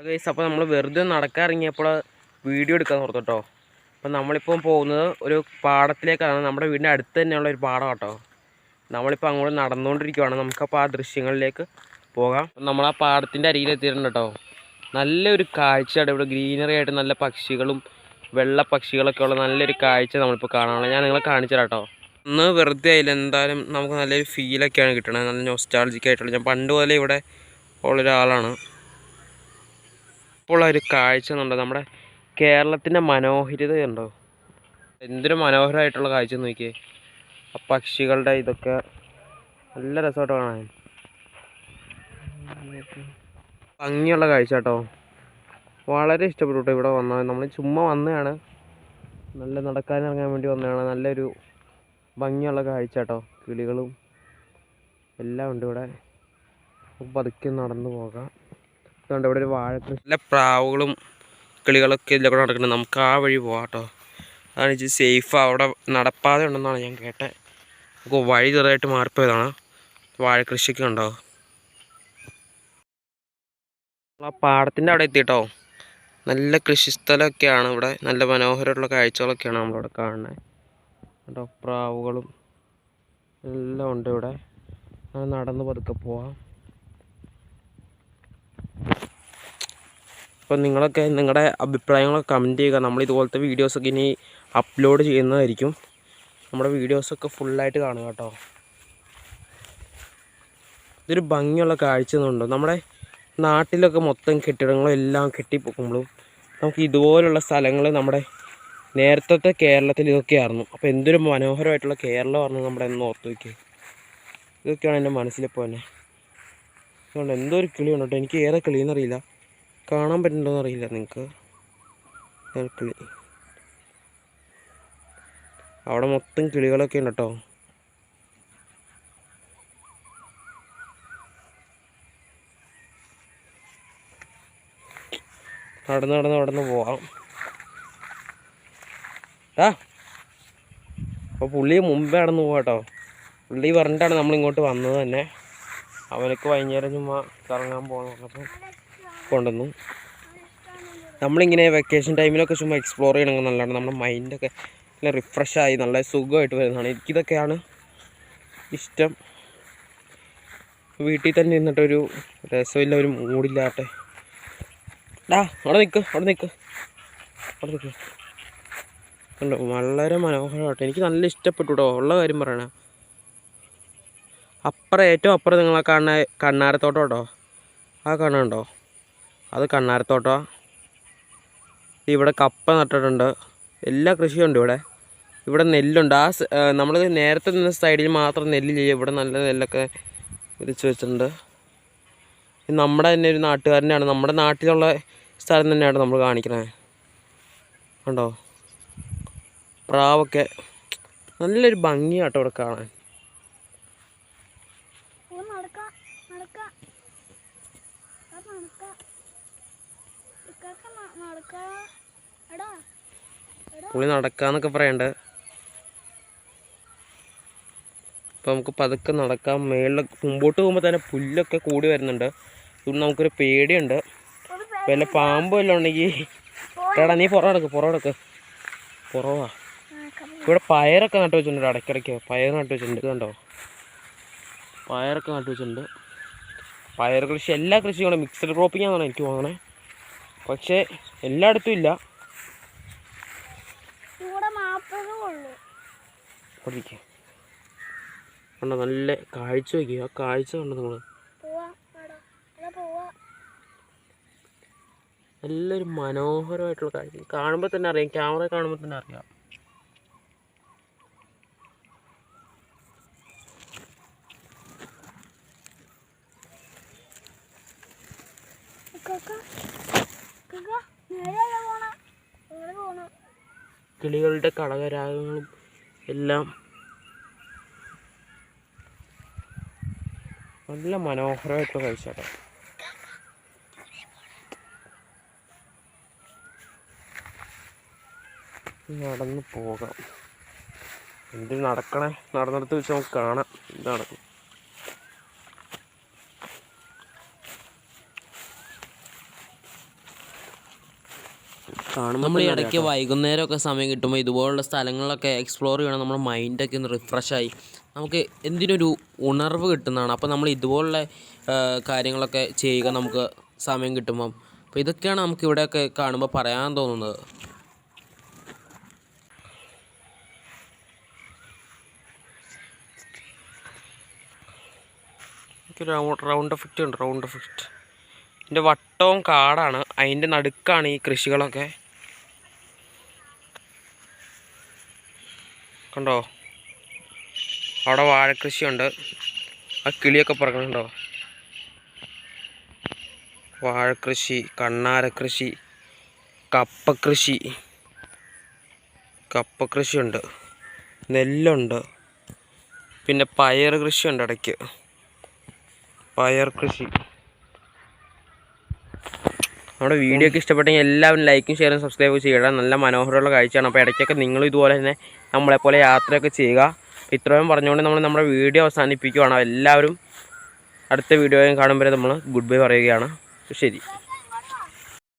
Guys, അപ്പോൾ നമ്മൾ വെറുതെ നടക്കാൻ ഇറങ്ങിയപ്പോൾ വീഡിയോ എടുക്കാൻ ഓർത്തു കേട്ടോ. അപ്പം നമ്മളിപ്പം പോകുന്നത് ഒരു പാടത്തിലേക്കാണ്. നമ്മുടെ വീടിൻ്റെ അടുത്ത് തന്നെയുള്ള ഒരു പാടം കേട്ടോ. നമ്മളിപ്പോൾ അങ്ങോട്ട് നടന്നുകൊണ്ടിരിക്കുകയാണ്. നമുക്കപ്പോൾ ആ ദൃശ്യങ്ങളിലേക്ക് പോകാം. നമ്മൾ ആ പാടത്തിൻ്റെ അരികിലെത്തിയിട്ടുണ്ട് കേട്ടോ. നല്ലൊരു കാഴ്ചയാണ് ഇവിടെ. ഗ്രീനറി ആയിട്ട് നല്ല പക്ഷികളും വെള്ള പക്ഷികളൊക്കെ ഉള്ള നല്ലൊരു കാഴ്ച നമ്മളിപ്പോൾ കാണാനുള്ളത്. ഞാൻ നിങ്ങളെ കാണിച്ചു തരാം കേട്ടോ. ഒന്ന് വെറുതെ ആയില്ല, എന്തായാലും നമുക്ക് നല്ലൊരു ഫീലൊക്കെയാണ് കിട്ടണത്. നല്ല നൊസ്റ്റാൾജിക് ആയിട്ടുള്ള. ഞാൻ പണ്ട് പോലെ ഇവിടെ ഉള്ളൊരാളാണ്. ഇപ്പോൾ ഒരു കാഴ്ച എന്നുണ്ടോ, നമ്മുടെ കേരളത്തിൻ്റെ മനോഹാരിത ഉണ്ടോ, എന്തൊരു മനോഹരമായിട്ടുള്ള കാഴ്ച നോക്കിയേ. ആ പക്ഷികളുടെ ഇതൊക്കെ നല്ല രസമായിട്ട് കാണാൻ, ഭംഗിയുള്ള കാഴ്ച കേട്ടോ. വളരെ ഇഷ്ടപ്പെട്ടു കേട്ടോ ഇവിടെ വന്നാൽ. നമ്മൾ ചുമ്മാ വന്നതാണ്, നല്ല നടക്കാനിറങ്ങാൻ വേണ്ടി വന്നതാണ്. നല്ലൊരു ഭംഗിയുള്ള കാഴ്ച കേട്ടോ. കിളികളും എല്ലാം ഉണ്ട് ഇവിടെ. പതുക്കെ നടന്നു പോകാം. അതുകൊണ്ട് ഇവിടെ ഒരു വാഴക്കൃഷി, നല്ല പ്രാവുകളും കിളികളൊക്കെ ഇതിലൂടെ നടക്കുന്നത്. നമുക്ക് ആ വഴി പോകാം കേട്ടോ. അതാണ് ഇത് സേഫ്. അവിടെ നടപ്പാതെ ഉണ്ടെന്നാണ് ഞാൻ കേട്ടത്. നമുക്ക് വഴി ചെറുതായിട്ട് മാറിപ്പോയതാണ്. വാഴക്കൃഷിയൊക്കെ ഉണ്ടോ. ആ പാടത്തിൻ്റെ അവിടെ എത്തിയിട്ടോ. നല്ല കൃഷിസ്ഥലമൊക്കെയാണ് ഇവിടെ. നല്ല മനോഹരമായിട്ടുള്ള കാഴ്ചകളൊക്കെയാണ് നമ്മളിവിടെ കാണുന്നത് കേട്ടോ. പ്രാവുകളും എല്ലാം ഉണ്ട് ഇവിടെ. നടന്ന് പതുക്കെ പോവാം. അപ്പോൾ നിങ്ങളൊക്കെ നിങ്ങളുടെ അഭിപ്രായങ്ങളൊക്കെ കമൻറ്റ് ചെയ്യുക. നമ്മൾ ഇതുപോലത്തെ വീഡിയോസൊക്കെ ഇനി അപ്ലോഡ് ചെയ്യുന്നതായിരിക്കും. നമ്മുടെ വീഡിയോസൊക്കെ ഫുള്ളായിട്ട് കാണുക കേട്ടോ. ഇതൊരു ഭംഗിയുള്ള കാഴ്ച എന്നുണ്ടോ. നമ്മുടെ നാട്ടിലൊക്കെ മൊത്തം കെട്ടിടങ്ങളും എല്ലാം കെട്ടിപ്പോക്കുമ്പോഴും നമുക്ക് ഇതുപോലുള്ള സ്ഥലങ്ങൾ നമ്മുടെ നേരത്തെ കേരളത്തിൽ ഇതൊക്കെയായിരുന്നു. അപ്പോൾ എന്തൊരു മനോഹരമായിട്ടുള്ള കേരളമായിരുന്നു നമ്മുടെ എന്ന് ഓർത്ത് വയ്ക്കുക. ഇതൊക്കെയാണ് എൻ്റെ മനസ്സിലിപ്പോൾ തന്നെ. അതുകൊണ്ട് എന്തോ ഒരു കിളി ഉണ്ട് കേട്ടോ. എനിക്ക് ഏറെ കിളിയെന്നറിയില്ല, കാണാൻ പറ്റുന്നുണ്ടോയെന്ന് അറിയില്ല നിങ്ങൾക്ക്. കിളി അവിടെ മൊത്തം കിളികളൊക്കെ ഉണ്ട് കേട്ടോ. നടന്ന് പോവാം. അപ്പോൾ പുള്ളി മുമ്പേ നടന്ന് പോകാം കേട്ടോ. പുള്ളി പറഞ്ഞിട്ടാണ് നമ്മളിങ്ങോട്ട് വന്നത് തന്നെ. അവനക്ക് വൈകുന്നേരം ചുമ്മാ കറങ്ങാൻ പോകാൻ പറഞ്ഞപ്പോൾ കൊണ്ടുവന്നു. നമ്മളിങ്ങനെ വെക്കേഷൻ ടൈമിലൊക്കെ ചുമ്മാ എക്സ്പ്ലോർ ചെയ്യണമെങ്കിൽ നല്ലതാണ്. നമ്മുടെ മൈൻഡൊക്കെ നല്ല റിഫ്രഷായി നല്ല സുഖമായിട്ട് വരുന്നതാണ്. എനിക്കിതൊക്കെയാണ് ഇഷ്ടം. വീട്ടിൽ തന്നെ ഇരുന്നിട്ടൊരു രസമില്ല, ഒരു മൂടില്ലാട്ടെ. അവിടെ നിൽക്ക് കണ്ടോ. വളരെ മനോഹരമായിട്ട് എനിക്ക് നല്ല ഇഷ്ടപ്പെട്ടു കേട്ടോ. ഉള്ള കാര്യം പറയണ. ഏറ്റവും അപ്പുറം നിങ്ങളെ കാണുന്ന കണ്ണാരത്തോട്ടം കേട്ടോ. ആ കാണുന്നുണ്ടോ, അത് കണ്ണാരത്തോട്ടമാണ്. ഇവിടെ കപ്പ നട്ടിട്ടുണ്ട്, എല്ലാ കൃഷിയുണ്ട് ഇവിടെ. ഇവിടെ നെല്ലുണ്ട്. നമ്മൾ നേരത്തെ നിന്ന സൈഡിൽ മാത്രം നെല്ല് ചെയ്യും. ഇവിടെ നല്ല നെല്ലൊക്കെ വിരിച്ച് വെച്ചിട്ടുണ്ട്. നമ്മുടെ തന്നെ ഒരു നാട്ടുകാരൻ്റെയാണ്, നമ്മുടെ നാട്ടിലുള്ള സ്ഥലം തന്നെയാണ് നമ്മൾ കാണിക്കുന്നത്. കണ്ടോ, പ്രാവൊക്കെ നല്ലൊരു ഭംഗിയാട്ടോ ഇവിടെ കാണാൻ. പുള്ളി നടക്കാന്നൊക്കെ പറയണ്ട്. അപ്പോൾ നമുക്ക് പതുക്കെ നടക്കാം. മേളിൽ മുമ്പോട്ട് പോകുമ്പോൾ തന്നെ പുല്ലൊക്കെ കൂടി വരുന്നുണ്ട്. അതുകൊണ്ട് നമുക്കൊരു പേടിയുണ്ട്. വല്ല പാമ്പ് വല്ലതും ഉണ്ടെങ്കിൽ എടാ നീ പുറകെടുക്ക്. പുറവാ. ഇവിടെ പയറൊക്കെ നട്ടു വെച്ചിട്ടുണ്ട്. ഇടയ്ക്കിടയ്ക്ക് പയർ നട്ടു വെച്ചിട്ടുണ്ട്. കണ്ടോ, പയറൊക്കെ നട്ടു വെച്ചിട്ടുണ്ട്. പയർ കൃഷി, എല്ലാ കൃഷികളും മിക്സഡ് ക്രോപ്പിംഗ് ആണെന്നാണ് എനിക്ക് തോന്നണേ. പക്ഷേ എല്ലായിടത്തും ഇല്ല. കണ്ടോ, നല്ല കാഴ്ച വയ്ക്കുക. ആ കാഴ്ച കണ്ടോ നിങ്ങൾ. നല്ലൊരു മനോഹരമായിട്ടുള്ള കാഴ്ച കാണുമ്പോൾ തന്നെ അറിയാം. ക്യാമറ കാണുമ്പോൾ തന്നെ അറിയാം. കിളികളുടെ കളകരാഗങ്ങളും എല്ലാം നല്ല മനോഹരമായിട്ടുള്ള കാഴ്ച കേട്ടോ. നടന്ന് പോകാം. എന്തിന് നടക്കണേ, നടന്നെടുത്ത് വെച്ച് നമുക്ക് കാണാം എന്ത് നടക്കും. നമ്മൾ ഇടയ്ക്ക് വൈകുന്നേരമൊക്കെ സമയം കിട്ടുമ്പോൾ ഇതുപോലുള്ള സ്ഥലങ്ങളിലൊക്കെ എക്സ്പ്ലോർ ചെയ്യണം. നമ്മുടെ മൈൻഡൊക്കെ ഒന്ന് റിഫ്രഷായി നമുക്ക് എന്തിനൊരു ഉണർവ് കിട്ടുന്നതാണ്. അപ്പോൾ നമ്മൾ ഇതുപോലുള്ള കാര്യങ്ങളൊക്കെ ചെയ്യുക നമുക്ക് സമയം കിട്ടുമ്പം. അപ്പോൾ ഇതൊക്കെയാണ് നമുക്ക് ഇവിടെയൊക്കെ കാണുമ്പോൾ പറയാൻ തോന്നുന്നത്. റൗണ്ട് എഫക്റ്റ് ഉണ്ട്, റൗണ്ട് എഫക്റ്റ്. ഇതിൻ്റെ വട്ടവും കാടാണ്, അതിൻ്റെ നടുക്കാണ് ഈ കൃഷികളൊക്കെ. കണ്ടോ, അവിടെ വാഴക്കൃഷിയുണ്ട്. ആ കിളിയൊക്കെ പറക്കുന്നുണ്ടോ? വാഴക്കൃഷി, കണ്ണാരക്കൃഷി, കപ്പക്കൃഷിയുണ്ട്, നെല്ലുണ്ട്, പിന്നെ പയർ കൃഷിയുണ്ട്. ഇടയ്ക്ക് പയർ കൃഷി. നമ്മുടെ വീഡിയോ ഒക്കെ ഇഷ്ടപ്പെട്ടെങ്കിൽ എല്ലാവരും ലൈക്കും ഷെയറും സബ്സ്ക്രൈബ് ചെയ്യുക. നല്ല മനോഹരമുള്ള കാഴ്ചയാണ്. അപ്പോൾ ഇടയ്ക്കൊക്കെ നിങ്ങളും ഇതുപോലെ തന്നെ നമ്മളെപ്പോലെ യാത്രയൊക്കെ ചെയ്യുക. ഇത്രയും പറഞ്ഞുകൊണ്ട് നമ്മുടെ വീഡിയോ അവസാനിപ്പിക്കുകയാണ്. എല്ലാവരും അടുത്ത വീഡിയോയും കാണുമ്പോൾ നമ്മൾ ഗുഡ് ബൈ പറയുകയാണ്. ശരി.